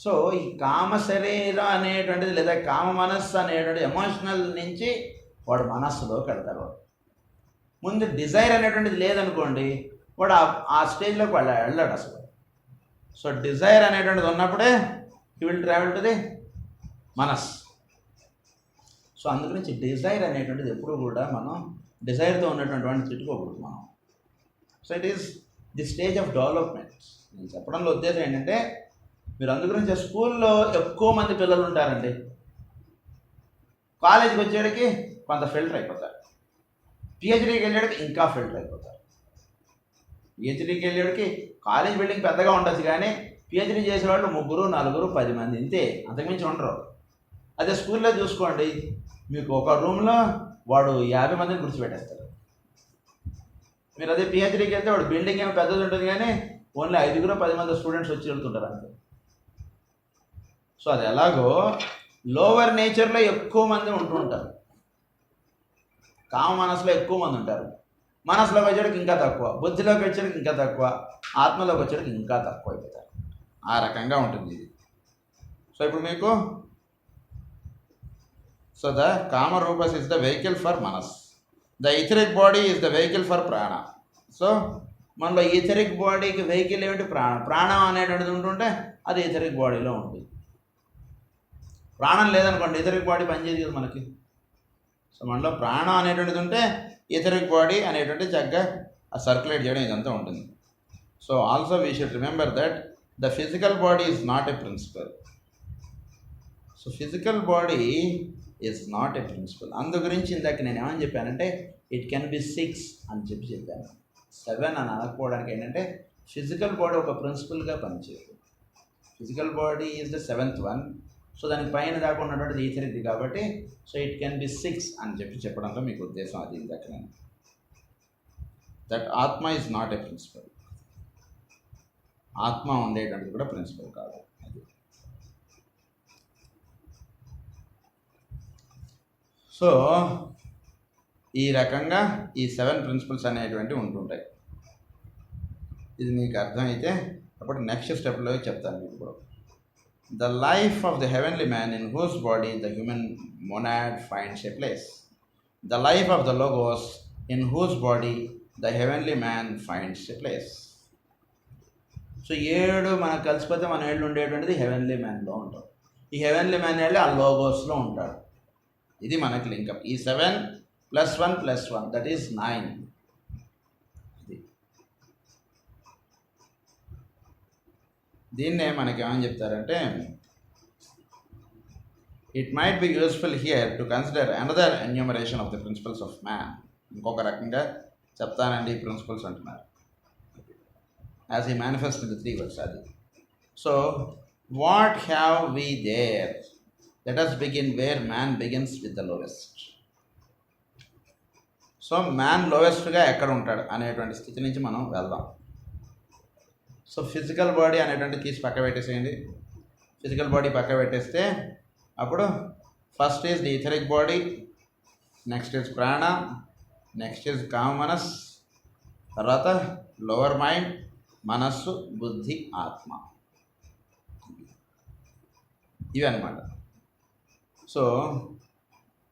A: సో ఈ కామ శరీరం అనేటువంటిది లేదా కామ మనస్సు అనేటువంటి ఎమోషనల్ నుంచి వాడు మనస్సులోకి వెళ్తారు. ముందు డిజైర్ అనేటువంటిది లేదనుకోండి, వాడు ఆ స్టేజ్లోకి వెళ్ళాడు అసలు. సో డిజైర్ అనేటువంటిది ఉన్నప్పుడే he will travel to the manas. So అందుగురించి డిజైర్ అనేటువంటిది ఎప్పుడు కూడా మనం డిజైర్తో ఉన్నటువంటి వాడిని తిట్టుకోకూడదు మనం. So it is the stage of development. నేను చెప్పడంలో ఉద్దేశం ఏంటంటే మీరు అందుగురించి స్కూల్లో ఎక్కువ మంది పిల్లలు ఉంటారండి, కాలేజీకి వచ్చేటికి కొంత ఫిల్టర్ అయిపోతారు, పిహెచ్డీకి వెళ్ళేటికి ఇంకా ఫిల్టర్ అయిపోతారు. పిహెచ్డీకి వెళ్ళేటికి కాలేజ్ బిల్డింగ్ పెద్దగా ఉండొచ్చు, కానీ పిహెచ్డీ చేసే వాళ్ళు 3, 4, 10 మంది ఇంతే, అంతకుమించి ఉండరు. అదే స్కూల్లో చూసుకోండి, మీకు ఒక రూమ్లో వాడు 50 మందిని గుర్తుపెట్టేస్తారు. మీరు అదే పిహెచ్డీకి వెళ్తే వాడు బిల్డింగ్ ఏమో పెద్దది ఉంటుంది, కానీ ఓన్లీ 5, 10 మంది స్టూడెంట్స్ వచ్చి వెళ్తుంటారు అంతే. సో అది ఎలాగో లోవర్ నేచర్లో ఎక్కువ మంది ఉంటూ ఉంటారు, కామ మనసులో ఎక్కువ మంది ఉంటారు. మనసులోకి వచ్చేటికి ఇంకా తక్కువ, బుద్ధిలోకి వచ్చేటికి ఇంకా తక్కువ, ఆత్మలోకి వచ్చేటికి ఇంకా తక్కువ అయిపోతారు. ఆ రకంగా ఉంటుంది ఇది. సో ఇప్పుడు మీకు so the kamarupas is the vehicle for manas, the etheric body is the vehicle for prana. So మనలో ఈథరిక్ బాడీకి వెహికల్ ఏమిటి? ప్రాణం. ప్రాణం అనేటువంటిది ఉంటుంటే అది ఈథరిక్ బాడీలో ఉంటుంది. ప్రాణం లేదనుకోండి ఈథరిక్ బాడీ పనిచేయదు కదా మనకి. సో మనలో ప్రాణం అనేటువంటిది ఉంటే ఈథరిక్ బాడీ అనేటువంటి చక్కగా సర్క్యులేట్ చేయడం ఇదంతా ఉంటుంది. So also we should remember that the physical body is not a principle. So physical body is not a principle. అందు గురించి ఇందాక నేను ఏమని చెప్పానంటే ఇట్ కెన్ బి 6 అని చెప్పాను. 7 అని అనకపోవడానికి ఏంటంటే ఫిజికల్ బాడీ ఒక ప్రిన్సిపల్గా పనిచేయదు. Physical body is the 7th one. So దానికి పైన దాకా ఉన్నటువంటిది ఈథరిక్ది కాబట్టి సో ఇట్ కెన్ బి 6 అని చెప్పడంలో మీకు ఉద్దేశం అది ఇందాక నేను. దట్ ఆత్మ ఈజ్ నాట్ ఎ ప్రిన్సిపల్. ఆత్మ ఉండేటువంటిది కూడా ప్రిన్సిపల్ కాదు. అది సో ఈ రకంగా ఈ 7 ప్రిన్సిపల్స్ అనేటువంటివి ఉంటుంటాయి. ఇది మీకు అర్థమైతే అప్పుడు నెక్స్ట్ స్టెప్లో చెప్తాను మీకు ఇప్పుడు. The life of the heavenly man in who's body the human monad finds a place. The life of the logos in who's body the heavenly man finds a place. So 7 మనకు కలిసిపోతే మన ఏళ్ళు ఉండేటువంటిది heavenly మ్యాన్లో ఉంటాం. ఈ heavenly man వెళ్ళి ఆ లోగోస్లో ఉంటాడు. ఇది మనకి లింకప్. ఈ 7 + 1 + 1 దట్ ఈస్ 9. ఇది దీన్నే మనకి ఏమని చెప్తారంటే, it might be useful here to consider another enumeration of the principles of man. ఇంకొక రకంగా చెప్తానండి ఈ ప్రిన్సిపల్స్ అంటున్నారు. యాజ్ ఈ మేనిఫెస్ట్ ఇన్ ద 3 words అది. So what have we there? Let us begin where man begins with the lowest. So man లోయెస్ట్గా ఎక్కడ ఉంటాడు అనేటువంటి స్థితి నుంచి మనం వెళ్దాం. సో ఫిజికల్ బాడీ అనేటువంటి తీసి పక్క పెట్టేసేయండి. ఫిజికల్ బాడీ పక్క పెట్టేస్తే అప్పుడు first is the etheric body, next is ప్రాణ, నెక్స్ట్ ఈజ్ కామ మనస్, తర్వాత లోవర్ మైండ్, మనస్సు, బుద్ధి, ఆత్మ. ఇవి అన్నమాట. So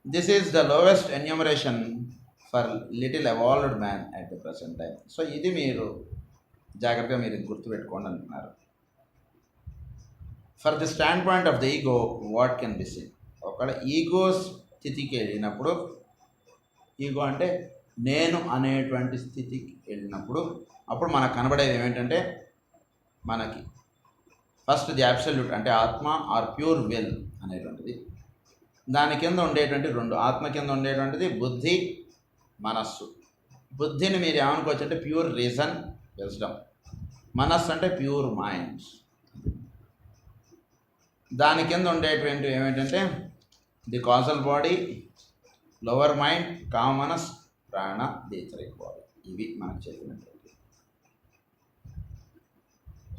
A: this is the lowest enumeration for little evolved man at the present time. So ఇది మీరు జాగ్రత్తగా మీరు గుర్తుపెట్టుకోండి అంటున్నారు. For the stand point of the ego what can be seen. ఒకవేళ ఈగో స్థితికి వెళ్ళినప్పుడు, ఈగో అంటే నేను అనేటువంటి స్థితికి వెళ్ళినప్పుడు అప్పుడు మనకు కనబడేది ఏమిటంటే, మనకి ఫస్ట్ ది అబ్సల్యూట్ అంటే ఆత్మ ఆర్ ప్యూర్ విల్ అనేటువంటిది. దాని కింద ఉండేటువంటి 2, ఆత్మ కింద ఉండేటువంటిది బుద్ధి, మనస్సు. బుద్ధిని మీరు ఏమనుకోవచ్చు అంటే ప్యూర్ రీజన్, విజ్డమ్. మనస్సు అంటే ప్యూర్ మైండ్. దాని కింద ఉండేటువంటి ఏమిటంటే the causal body, lower mind, kama manas, prana, the etheric body. ఇవి మనకు చెప్పినటువంటి.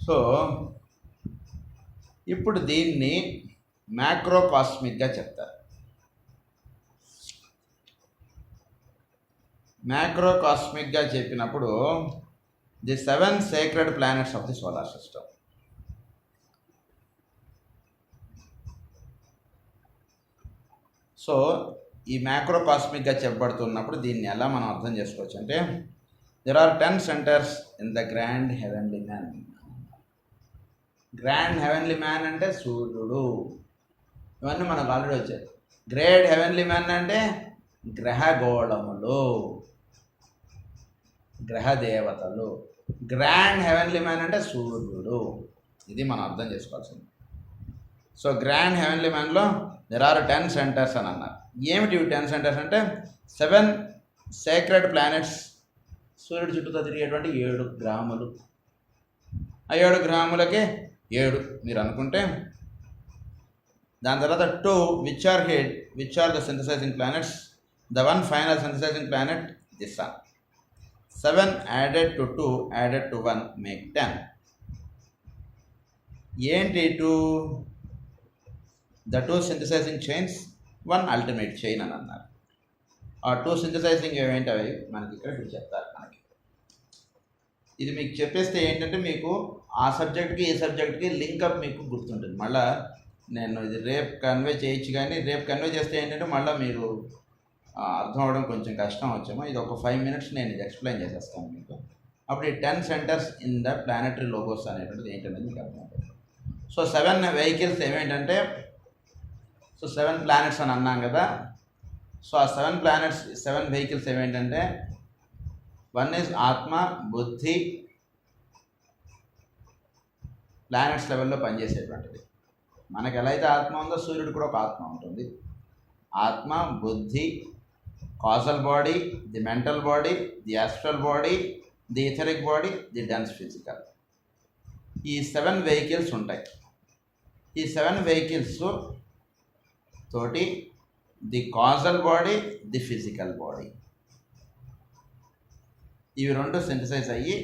A: సో ఇప్పుడు దీన్ని మ్యాక్రోకాస్మిక్గా చెప్తారు. మ్యాక్రోకాస్మిక్గా చెప్పినప్పుడు the 7 sacred planets of the solar system. So ఈ మ్యాక్రోకాస్మిక్గా చెప్పబడుతున్నప్పుడు దీన్ని ఎలా మనం అర్థం చేసుకోవచ్చు అంటే, there are 10 centres in the grand heavenly man. Grand heavenly man అంటే సూర్యుడు. ఇవన్నీ మనకు ఆల్రెడీ వచ్చాయి. గ్రేట్ హెవెన్లీ మ్యాన్ అంటే గ్రహగోళములు, గ్రహదేవతలు. గ్రాండ్ హెవెన్లీ మ్యాన్ అంటే సూర్యుడు. ఇది మనం అర్థం చేసుకోవాల్సింది. సో గ్రాండ్ హెవెన్లీ మ్యాన్లో దెర్ ఆర్ 10 సెంటర్స్ అని అన్నారు. ఏమిటి 10 సెంటర్స్ అంటే 7 సేక్రెడ్ ప్లానెట్స్, సూర్యుడు చుట్టూతో తిరిగేటువంటి 7 గ్రహములు. ఆ 7 గ్రహములకి 7 మీరు అనుకుంటే, దాని తర్వాత 2 which are the synthesising planets. The 1 final synthesising planet the sun. 7 added to 2 added to 1 make 10. ఏంటి 2? The 2 synthesising chains, 1 ultimate chain అని అన్నారు. ఆ 2 సింథసైజింగ్ ఏమేంటి అవి మనకి ఇక్కడ చెప్తారు. మనకి ఇది మీకు చెప్పేస్తే ఏంటంటే మీకు ఆ సబ్జెక్ట్కి ఈ సబ్జెక్ట్కి లింకప్ మీకు గుర్తుంటుంది. మళ్ళీ నేను ఇది రేపు కన్వే చేయొచ్చు, కానీ రేపు కన్వే చేస్తే ఏంటంటే మళ్ళీ మీరు అర్థం అవ్వడం కొంచెం కష్టం వచ్చేమో. ఇది ఒక 5 minutes నేను ఇది ఎక్స్ప్లెయిన్ చేసేస్తాను మీకు. అప్పుడు ఈ 10 centres in the planetary logos అనేటువంటిది ఏంటనేది మీకు అర్థమవుతుంది. సో 7 వెహికల్స్ ఏమేంటంటే, సో 7 ప్లానెట్స్ అని అన్నాం కదా. సో ఆ 7 ప్లానెట్స్ 7 వెహికల్స్ ఏమేంటంటే, 1 ఈజ్ ఆత్మ, బుద్ధి, ప్లానెట్స్ లెవెల్లో పనిచేసేటువంటిది. మనకు ఎలా అయితే ఆత్మ ఉందో సూర్యుడు కూడా ఒక ఆత్మ ఉంటుంది. ఆత్మ, బుద్ధి, causal body, the mental body, the astral body, the etheric body, the dense physical. ఈ 7 వెహికల్స్ ఉంటాయి. ఈ 7 వెహికల్స్ తోటి the causal body, the physical body. ఇవి రెండు సింథసైజ్ అయ్యి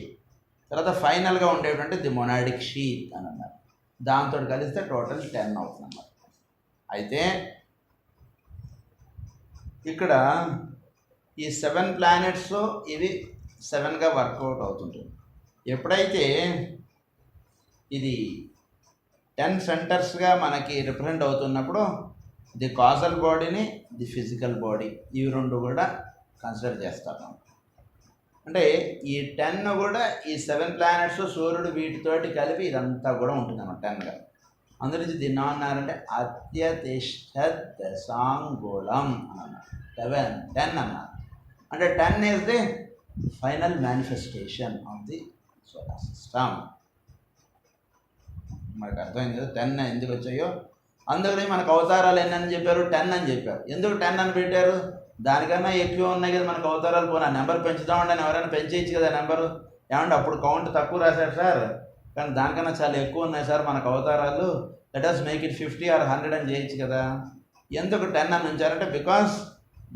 A: తర్వాత ఫైనల్గా ఉండేటువంటి ది మొనాడిక్ షీత్ అని అన్నారు. దాంతో కలిస్తే టోటల్ 10 అవుతుంది అన్నమాట. అయితే ఇక్కడ ఈ 7 ప్లానెట్స్లో ఇవి 7గా వర్కౌట్ అవుతుంటుంది. ఎప్పుడైతే ఇది 10 సెంటర్స్గా మనకి రిప్రజెంట్ అవుతున్నప్పుడు ది కాజల్ బాడీని ది ఫిజికల్ బాడీ ఇవి రెండు కూడా కన్సిడర్ చేస్తాం. అంటే ఈ 10 కూడా ఈ 7 ప్లానెట్స్ సూర్యుడు వీటితోటి కలిపి ఇదంతా కూడా ఉంటుంది అన్నమాట 10గా. అందులో దీన్ని ఏమన్నారంటే అత్యతిష్ట దశాంగుళం అని అన్నారు. 10 అన్నారు. అంటే 10 is the final manifestation of the solar system. మనకు అర్థమైంది కదా 10 ఎందుకు వచ్చాయో. అందుకని మనకు అవతారాలు ఎన్నని చెప్పారు, 10 అని చెప్పారు. ఎందుకు 10 అని పెట్టారు? దానికన్నా ఎక్కువ ఉన్నాయి కదా మనకు అవతారాలు. పోనా నెంబర్ పెంచుదామండి అని ఎవరైనా పెంచేయచ్చు కదా నెంబరు. ఏమంటే అప్పుడు కౌంట్ తక్కువ రాశారు సార్, కానీ దానికన్నా చాలా ఎక్కువ ఉన్నాయి సార్ మనకు అవతారాలు, let us make it 50 or 100 అని చేయొచ్చు కదా. ఎందుకు 10 అని ఉంచారంటే because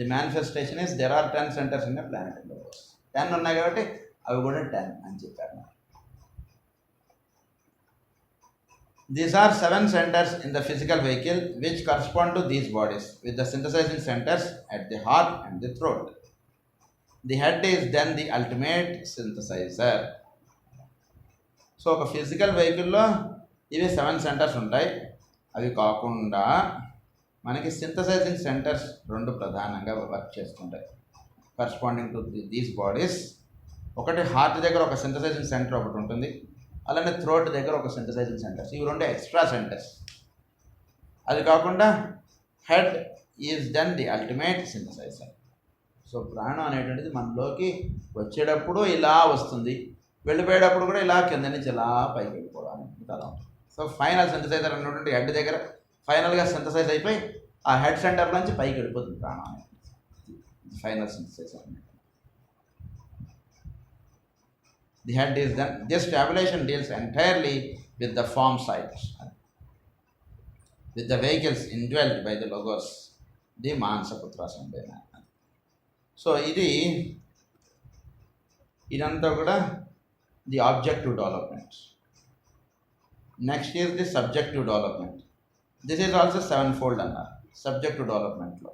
A: the manifestation is there are 10 centres in the planet. 10 ఉన్నాయి కాబట్టి అవి కూడా 10 అని చెప్పారు. These are 7 centers in the physical vehicle which correspond to these bodies with the synthesizing centers at the heart and the throat. The head is then the ultimate synthesizer. So ఒక physical వెహికల్లో ఇవి 7 centres ఉంటాయి. అవి కాకుండా మనకి synthesising centres 2 ప్రధానంగా work చేస్తుంటాయి corresponding to these bodies. ఒకటి హార్ట్ దగ్గర ఒక సింథసైజింగ్ సెంటర్ ఒకటి ఉంటుంది, అలానే థ్రోట్ దగ్గర ఒక సింథసైజింగ్ సెంటర్స్. ఇవి 2 ఎక్స్ట్రా సెంటర్స్. అది కాకుండా head is then the ultimate synthesiser. So ప్రాణం అనేటువంటిది మనలోకి వచ్చేటప్పుడు ఇలా వస్తుంది, వెళ్ళిపోయేటప్పుడు కూడా ఇలా కింద నుంచి ఇలా పైకి వెళ్ళిపోవడానికి కదా. సో ఫైనల్ సింథసైజర్ అనేటువంటి హెడ్ దగ్గర ఫైనల్గా సింథసైజ్ అయిపోయి ఆ హెడ్ సెంటర్ నుంచి పైకి వెళ్ళిపోతుంది ప్రాణం అనేది final synthesiser. The head is then, this tabulation deals entirely with the form sides, with the vehicles indwelt by the logos, the Mansaputra Sambhena. So idanతా కూడా the objective development. Next is the subjective development. This is also 7-fold అన్నారు subjective డెవలప్మెంట్లో.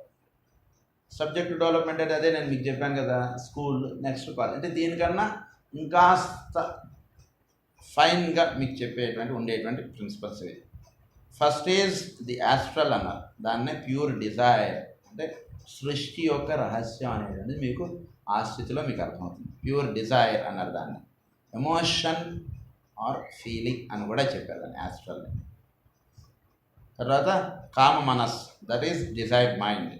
A: Subjective development అంటే అదే నేను మీకు చెప్పాను కదా, school next college. అంటే దీనికన్నా ఇంకాస్త ఫైన్గా మీకు చెప్పేటువంటి ఉండేటువంటి ప్రిన్సిపల్స్ ఇవి. ఫస్ట్ ఈజ్ ది యాస్ట్రల్ అన్నారు, దాన్నే ప్యూర్ డిజైర్. అంటే సృష్టి యొక్క రహస్యం అనేటువంటిది మీకు ఆ స్థితిలో మీకు అర్థమవుతుంది. ప్యూర్ డిజైర్ అన్నారు దాన్ని. ఎమోషన్ ఆర్ ఫీలింగ్ అని కూడా చెప్పారు దాన్ని యాస్ట్రల్ని. తర్వాత kama manas, that is desired mind.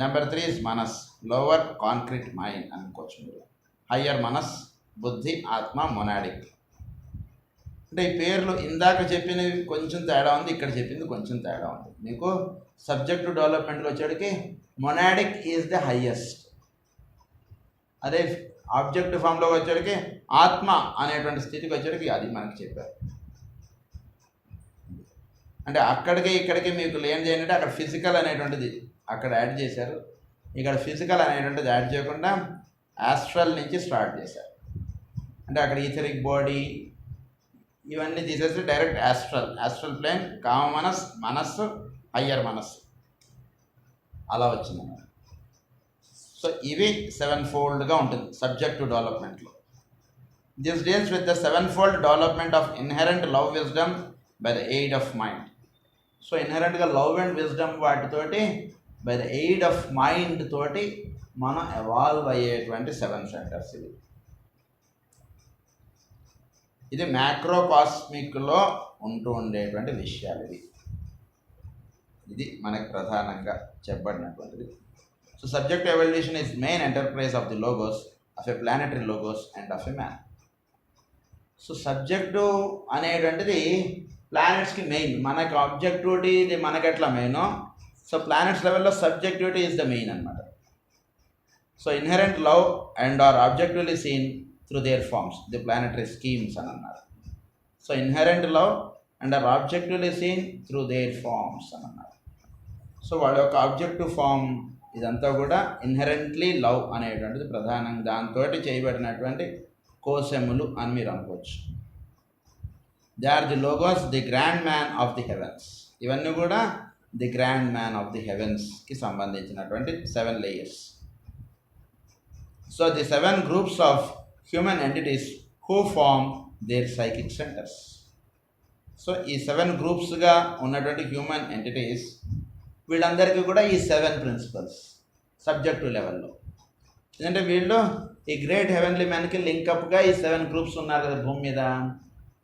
A: Number 3 is manas, lower concrete mind అనుకోవచ్చు మీరు. హయ్యర్ మనస్, బుద్ధి, ఆత్మ, మొనాడిక్. అంటే ఈ పేర్లు ఇందాక చెప్పినవి కొంచెం తేడా ఉంది, ఇక్కడ చెప్పింది కొంచెం తేడా ఉంది. మీకు సబ్జెక్టివ్ డెవలప్మెంట్కి వచ్చేటికి మొనాడిక్ ఈజ్ ద హయ్యెస్ట్. అదే ఆబ్జెక్టివ్ ఫామ్లోకి వచ్చేటికి ఆత్మ అనేటువంటి స్థితికి వచ్చేటికి అది మనకి చెప్పారు. అంటే అక్కడికి ఇక్కడికి మీకు లేనిది ఏంటంటే అక్కడ ఫిజికల్ అనేటువంటిది అక్కడ యాడ్ చేశారు, ఇక్కడ ఫిజికల్ అనేటువంటిది యాడ్ చేయకుండా యాస్ట్రల్ నుంచి స్టార్ట్ చేశారు. అంటే అక్కడ ఈథరిక్ బాడీ ఇవన్నీ తీసేసి డైరెక్ట్ యాస్ట్రల్ ప్లేన్, కామ మనస్సు, హయ్యర్ మనస్సు అలా వచ్చిందన్నమాట. సో ఇవి 7-foldగా ఉంటుంది సబ్జెక్టివ్ డెవలప్మెంట్లో. This deals with the 7-fold development of inherent love wisdom by the aid of mind. So ఇన్హెరెంట్గా లవ్ అండ్ విజ్డమ్ వాటితోటి by the aid of mind తోటి మనం ఎవాల్వ్ అయ్యేటువంటి 7 సెంటర్స్ ఇవి. ఇది మ్యాక్రోకాస్మిక్లో ఉంటూ ఉండేటువంటి విషయాలు ఇవి. ఇది మనకు ప్రధానంగా చెప్పబడినటువంటిది. So subject evolution is main enterprise of the logos, of a planetary logos and of a man. So subject అనేటువంటిది ప్లానెట్స్కి మెయిన్. మనకు ఆబ్జెక్టివిటీ ఇది మనకి ఎట్లా మెయినో, సో ప్లానెట్స్ లెవెల్లో సబ్జెక్టివిటీ ఈజ్ ద మెయిన్ అనమాట. So inherent love and or objectively seen through their forms, the planetary schemes అని అన్నారు. So inherent love and or objectively seen through their forms అని అన్నారు. సో వాళ్ళ యొక్క ఆబ్జెక్టివ్ ఫామ్ ఇదంతా కూడా ఇన్హెరెంట్లీ లవ్ అనేటువంటిది ప్రధానంగా దాంతో చేయబడినటువంటి కోశములు అని మీరు అనుకోవచ్చు. They are the logos, the grand man of the heavens. ఇవన్నీ కూడా the grand man of the హెవెన్స్కి సంబంధించినటువంటి 7 layers. So the 7 groups of human entities who form their psychic centres. So ఈ 7 గ్రూప్స్గా ఉన్నటువంటి హ్యూమన్ ఎంటిటీస్, వీళ్ళందరికీ కూడా ఈ 7 ప్రిన్సిపల్స్ సబ్జెక్టివ్ లెవెల్లో. ఎందుకంటే వీళ్ళు ఈ గ్రేట్ హెవెన్లీ మ్యాన్కి లింకప్గా ఈ 7 గ్రూప్స్ ఉన్నారు కదా భూమి మీద.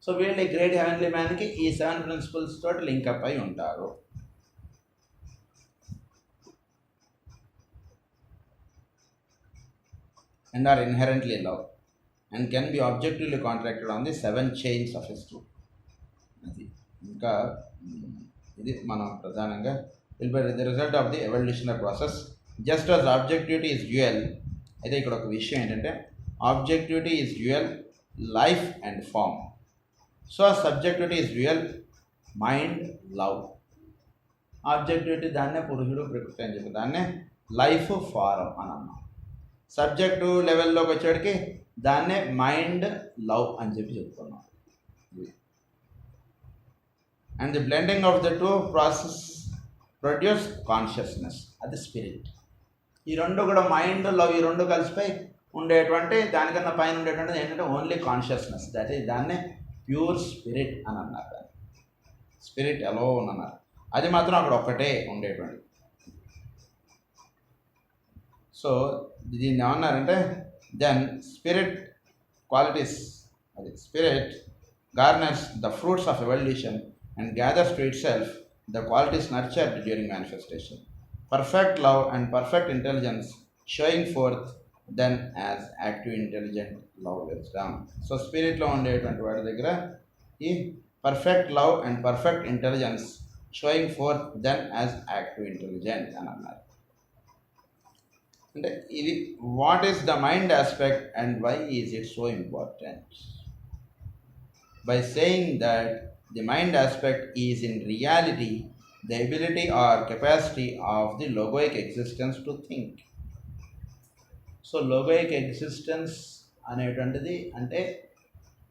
A: సో వీళ్ళు ఈ గ్రేట్ హెవెన్లీ మ్యాన్కి ఈ 7 ప్రిన్సిపల్స్ తోటి లింకప్ అయి ఉంటారు. and are inherently love and can be objectively contracted on the 7 chains of history. అది ఇంకా ఇది మనం ప్రధానంగా will be the result of the evolutionary process. Just as objectivity is dual, అయితే ఇక్కడ ఒక విషయం ఏంటంటే objectivity is dual, life and form. So subjectivity is dual, mind, love. Objectivity దాన్నే పురుషుడు ప్రకృతి అని చెప్పి దాన్నే లైఫ్ ఫారం అని అన్నాం. సబ్జెక్టు లెవెల్లోకి వచ్చేటికి దాన్నే మైండ్ లవ్ అని చెప్పి చెప్తున్నాం. And the blending of the two process produce consciousness, అది స్పిరిట్. ఈ రెండు కూడా మైండ్ లవ్ ఈ రెండు కలిసిపోయి ఉండేటువంటి దానికన్నా పైన ఉండేటువంటిది ఏంటంటే ఓన్లీ కాన్షియస్నెస్. దట్ ఈస్ దాన్నే ప్యూర్ స్పిరిట్ అని అన్నారు. స్పిరిట్ అలోన్ అన్నారు. అది మాత్రం అక్కడ ఒక్కటే ఉండేటువంటి. సో దీన్ని ఏమన్నారంటే దెన్ స్పిరిట్ క్వాలిటీస్, అది spirit garners the fruits of evolution and gathers to itself the qualities nurtured during manifestation. Perfect love and perfect intelligence showing forth then as active intelligent love wisdom. So స్పిరిట్లో ఉండేటువంటి వాడి దగ్గర ఈ perfect love and perfect intelligence showing forth then as active intelligent అని అన్నారు. అంటే ఇది what is the mind aspect and why is it so important? By saying that the mind aspect is in reality the ability or capacity of the logoic existence to think. So logoic existence అనేటువంటిది అంటే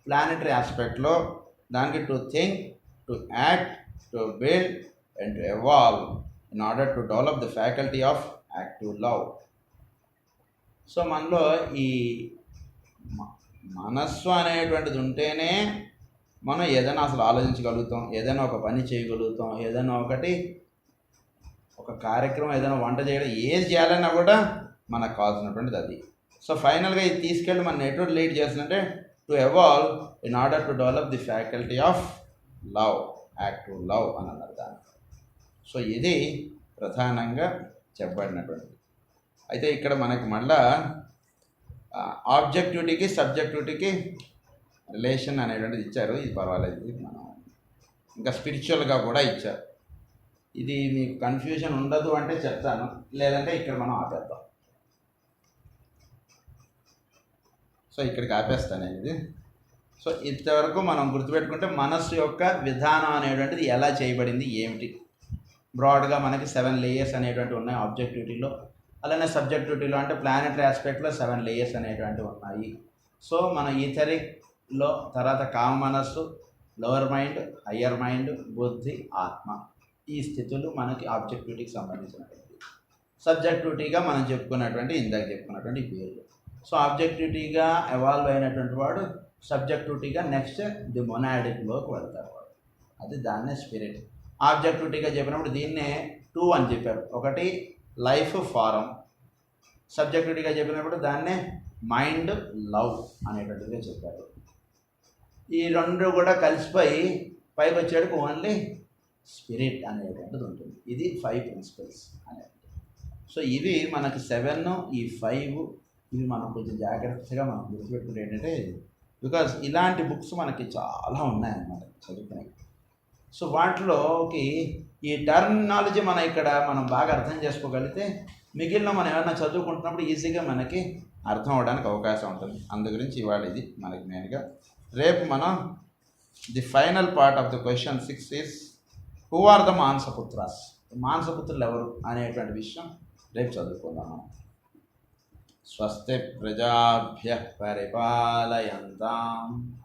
A: planetary ఆస్పెక్ట్లో దానికి to think, to act, to build and to evolve in order to develop the faculty of active love. So మనలో ఈ మనస్సు అనేటువంటిది ఉంటేనే మనం ఏదైనా అసలు ఆలోచించగలుగుతాం, ఏదైనా ఒక పని చేయగలుగుతాం, ఏదైనా ఒక కార్యక్రమం, ఏదైనా వంట చేయడం, ఏది చేయాలన్నా కూడా మనకు కావాల్సినటువంటిది అది. సో ఫైనల్గా ఇది తీసుకెళ్ళి మన ఎటువంటి లీడ్ చేస్తుందంటే to evolve in order to develop the faculty of love, active love అని అన్నారు దాన్ని. సో ఇది ప్రధానంగా చెప్పబడినటువంటిది. అయితే ఇక్కడ మనకు మళ్ళా ఆబ్జెక్టివిటీకి సబ్జెక్టివిటీకి రిలేషన్ అనేటువంటిది ఇచ్చారు. ఇది పర్వాలేదు, ఇది మనం ఇంకా స్పిరిచువల్గా కూడా ఇచ్చారు. ఇది మీకు కన్ఫ్యూజన్ ఉండదు అంటే చెప్తాను, లేదంటే ఇక్కడ మనం ఆపేద్దాం. సో ఇక్కడికి ఆపేస్తాను ఇది. సో ఇంతవరకు మనం గుర్తుపెట్టుకుంటే మనస్సు యొక్క విధానం అనేటువంటిది ఎలా చేయబడింది ఏమిటి. బ్రాడ్గా మనకి 7 లేయర్స్ అనేటువంటివి ఉన్నాయి ఆబ్జెక్టివిటీలో. అలానే సబ్జెక్టివిటీలో అంటే ప్లానెటరీ ఆస్పెక్ట్లో 7 లేయర్స్ అనేటువంటివి ఉన్నాయి. సో మన ఈథరిక్లో తర్వాత కామ మనస్సు, లోవర్ మైండ్, హయ్యర్ మైండ్, బుద్ధి, ఆత్మ, ఈ స్థితులు మనకి ఆబ్జెక్టివిటీకి సంబంధించినటువంటి. సబ్జెక్టివిటీగా మనం చెప్పుకున్నటువంటి ఇందాక చెప్పుకున్నటువంటి పేర్లు. సో ఆబ్జెక్టివిటీగా ఎవాల్వ్ అయినటువంటి వాడు సబ్జెక్టివిటీగా నెక్స్ట్ ది మొనాడిక్లోకి వెళ్తారు వాడు. అది దాన్నే స్పిరిట్. ఆబ్జెక్టివిటీగా చెప్పినప్పుడు దీన్నే 2 అని చెప్పారు. ఒకటి లైఫ్ ఫారం. సబ్జెక్టివిటీగా చెప్పినప్పుడు దాన్నే మైండ్ లవ్ అనేటువంటిదిగా చెప్పారు. ఈ రెండు కూడా కలిసిపోయి పైకి వచ్చేటికి ఓన్లీ స్పిరిట్ అనేటువంటిది ఉంటుంది. ఇది 5 ప్రిన్సిపల్స్ అనేటువంటి. సో ఇవి మనకి 7, ఈ 5 ఇవి మనం కొంచెం జాగ్రత్తగా మనం గుర్తుపెట్టుకుంటే ఏంటంటే, బికాజ్ ఇలాంటి బుక్స్ మనకి చాలా ఉన్నాయన్నమాట చదువుకునే. సో వాటిలోకి ఈ టర్మినాలజీ మనం బాగా అర్థం చేసుకోగలిగితే మిగిలిన మనం ఏమైనా చదువుకుంటున్నప్పుడు ఈజీగా మనకి అర్థం అవడానికి అవకాశం ఉంటుంది. అందు గురించి ఇవాళ ఇది మనకి మెయిన్గా. రేపు మనం the final part of the question 6 is who are the మానసపుత్రాస్. మానసపుత్రులు ఎవరు అనేటువంటి విషయం రేపు చదువుకుందాం. స్వస్తి ప్రజాభ్యః పరిపాలయంతాం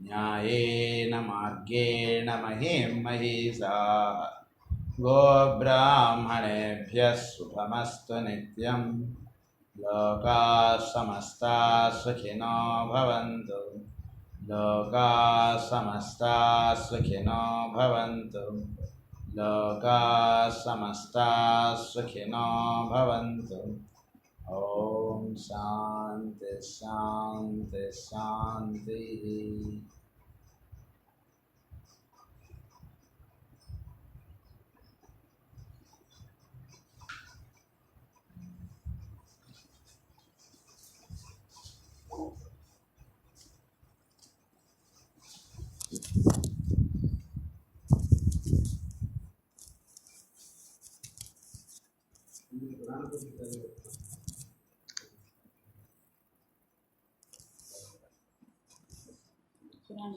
A: న్యాయేన మార్గేణ మహీం మహీషాః గోబ్రాహ్మణేభ్యः శుభమస్తు నిత్యం. లోకాः సమస్తాः సుఖినో భవంతు. లోకాः సమస్తాः సుఖినో భవంతు. లోకాः సమస్తాः సుఖినో భవంతు. ఓం శాంతి శాంతి శాంతి.
B: పురాణ